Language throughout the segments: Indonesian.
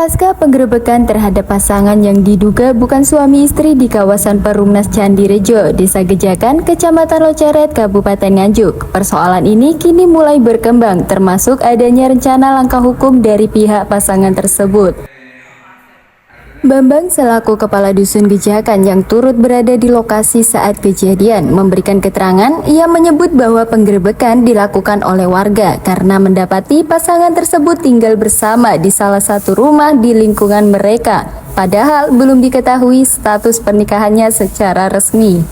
Pasca penggerebekan terhadap pasangan yang diduga bukan suami istri di kawasan Perumnas Candirejo, Desa Gejakan, Kecamatan Loceret, Kabupaten Nganjuk, persoalan ini kini mulai berkembang, termasuk adanya rencana langkah hukum dari pihak pasangan tersebut. Bambang selaku kepala dusun Gejakan yang turut berada di lokasi saat kejadian memberikan keterangan. Ia menyebut bahwa penggerebekan dilakukan oleh warga karena mendapati pasangan tersebut tinggal bersama di salah satu rumah di lingkungan mereka, padahal belum diketahui status pernikahannya secara resmi.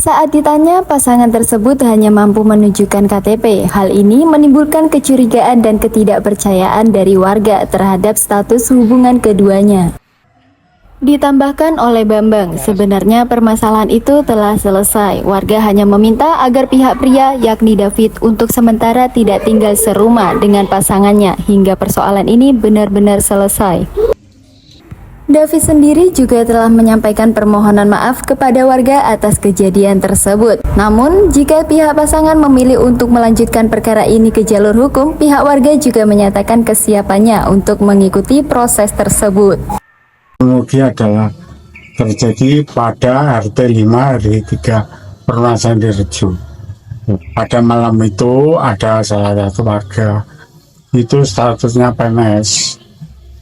Saat ditanya, pasangan tersebut hanya mampu menunjukkan KTP. Hal ini menimbulkan kecurigaan dan ketidakpercayaan dari warga terhadap status hubungan keduanya. Ditambahkan oleh Bambang, sebenarnya permasalahan itu telah selesai. Warga hanya meminta agar pihak pria, yakni David, untuk sementara tidak tinggal serumah dengan pasangannya hingga persoalan ini benar-benar selesai. David sendiri juga telah menyampaikan permohonan maaf kepada warga atas kejadian tersebut. Namun, jika pihak pasangan memilih untuk melanjutkan perkara ini ke jalur hukum, pihak warga juga menyatakan kesiapannya untuk mengikuti proses tersebut. Kronologi adalah terjadi pada RT 5 RW 3 Perumnas Candirejo. Pada malam itu ada salah satu warga, itu statusnya PNS,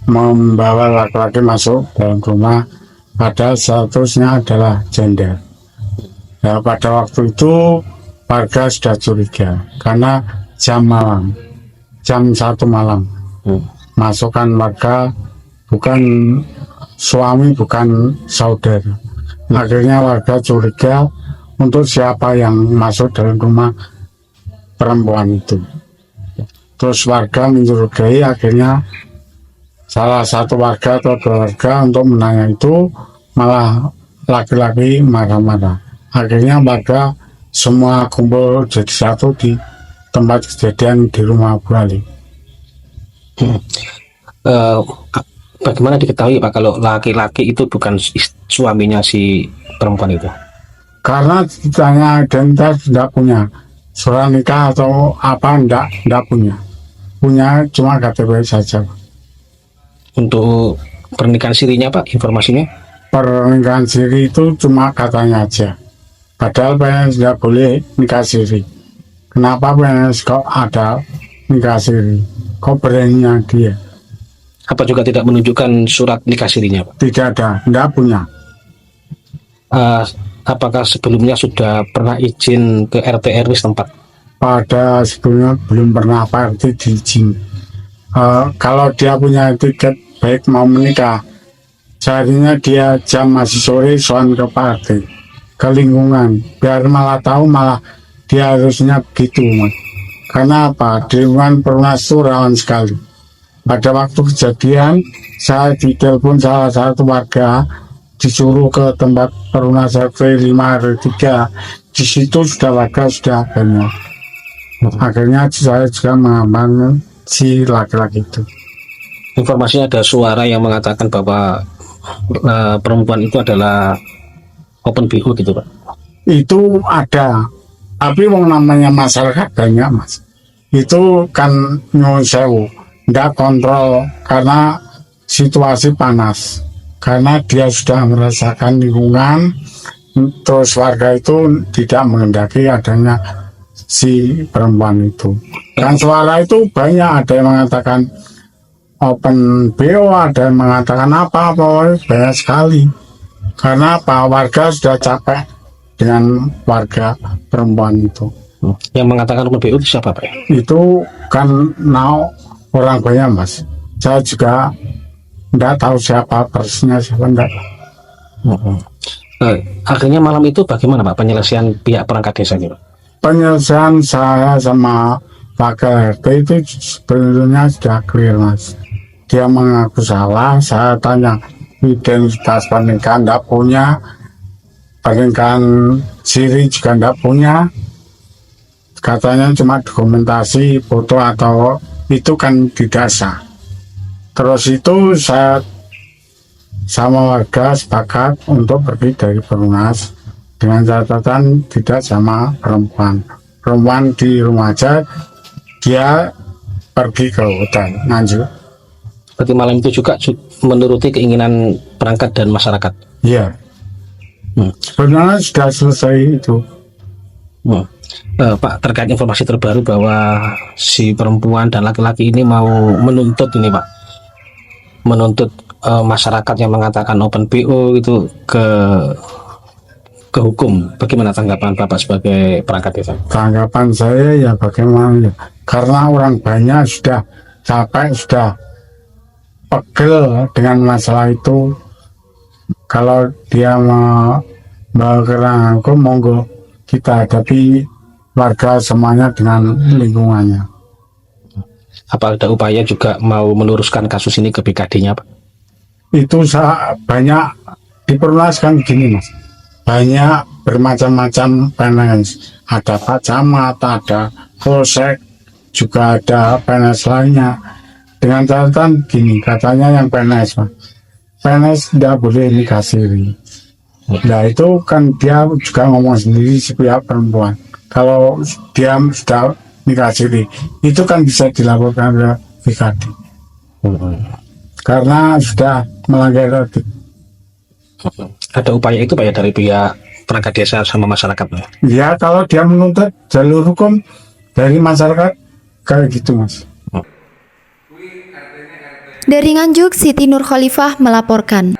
membawa laki-laki masuk dalam rumah, padahal statusnya adalah janda. Nah, pada waktu itu warga sudah curiga karena jam 1 malam. Masukkan warga bukan suami, bukan saudara. Akhirnya warga curiga untuk siapa yang masuk dalam rumah perempuan itu. Terus warga mencurigai, akhirnya salah satu warga atau keluarga untuk menanya itu, malah laki-laki marah-marah. Akhirnya warga semua kumpul jadi satu di tempat kejadian di rumah Bu Ali. Bagaimana diketahui Pak kalau laki-laki itu bukan suaminya si perempuan itu? Karena ditanya identitas tidak punya, surat nikah atau apa tidak punya. Punya cuma KTP saja. Untuk pernikahan sirinya Pak, informasinya? Pernikahan siri itu cuma katanya aja. Padahal PNS tidak boleh nikah siri. Kenapa PNS kok ada nikah siri? Kok beraninya dia? Apa juga tidak menunjukkan surat nikah sirinya Pak? Tidak ada, tidak punya. Apakah sebelumnya sudah pernah izin ke RT RW setempat? Pada sebelumnya belum pernah Pak RT diizin. Kalau dia punya tiket baik mau menikah, seharusnya dia jam masih sore soal ke Pak RT, ke lingkungan, biar malah tahu, malah dia harusnya begitu Mas. Karena apa? Di lingkungan Perumnas itu rawan sekali. Pada waktu kejadian saya ditelepon salah satu warga, disuruh ke tempat Perumnas RT 5 RW 3. Di situ sudah warga sudah banyak. Akhirnya saya juga mengamankan si laki-laki itu. Informasinya ada suara yang mengatakan bahwa perempuan itu adalah open BO gitu Pak? Itu ada, tapi mau namanya masyarakat banyak Mas. Itu kan nyuwun sewu, tidak kontrol karena situasi panas. Karena dia sudah merasakan lingkungan, terus warga itu tidak mengendaki adanya si perempuan itu. Dan suara itu banyak, ada yang mengatakan open BO, ada yang mengatakan apa banyak sekali. Karena apa? Warga sudah capek dengan warga perempuan itu. Yang mengatakan open BO itu siapa Pak? Itu kan orang banyak Mas. Saya juga tidak tahu siapa persisnya, siapa enggak. Akhirnya malam itu bagaimana Pak penyelesaian pihak perangkat desa gitu? Penyelesaian saya sama Pak RT itu sebenarnya sudah clear Mas. Dia mengaku salah, saya tanya identitas pernikahan tidak punya, pernikahan siri juga tidak punya, katanya cuma dokumentasi foto atau itu kan tidak sah. Terus itu saya sama warga sepakat untuk pergi dari Perumnas dengan catatan tidak sama perempuan di rumah aja, dia pergi ke hutan Nganjuk. Berarti malam itu juga menuruti keinginan perangkat dan masyarakat. Iya, Hmm. sebenarnya sudah selesai itu. Hmm. Pak, terkait informasi terbaru bahwa si perempuan dan laki-laki ini mau menuntut ini, Pak, menuntut masyarakat yang mengatakan open BO itu ke hukum. Bagaimana tanggapan Bapak sebagai perangkat desa? Tanggapan saya ya bagaimana ya, karena orang banyak sudah capek, sudah pegel dengan masalah itu. Kalau dia mau berkenan hukum, monggo kita hadapi warga semuanya dengan lingkungannya. Apa ada upaya juga mau meluruskan kasus ini ke BKD-nya, Pak? Itu banyak diperluaskan gini mas, banyak bermacam-macam PNS, ada Pak Camat, ada Polsek, juga ada PNS lainnya. Dengan catatan gini, katanya yang PNS mas, PNS tidak boleh nikah siri. Nah itu kan dia juga ngomong sendiri si pihak perempuan, kalau dia sudah nikah siri itu kan bisa dilaporkan ke BKD karena sudah melanggar etik. Ada upaya itu Pak ya dari pihak perangkat desa sama masyarakat, Pak? Ya kalau dia menuntut jalur hukum dari masyarakat kayak gitu mas. Dari Nganjuk, Siti Nur Khalifah melaporkan.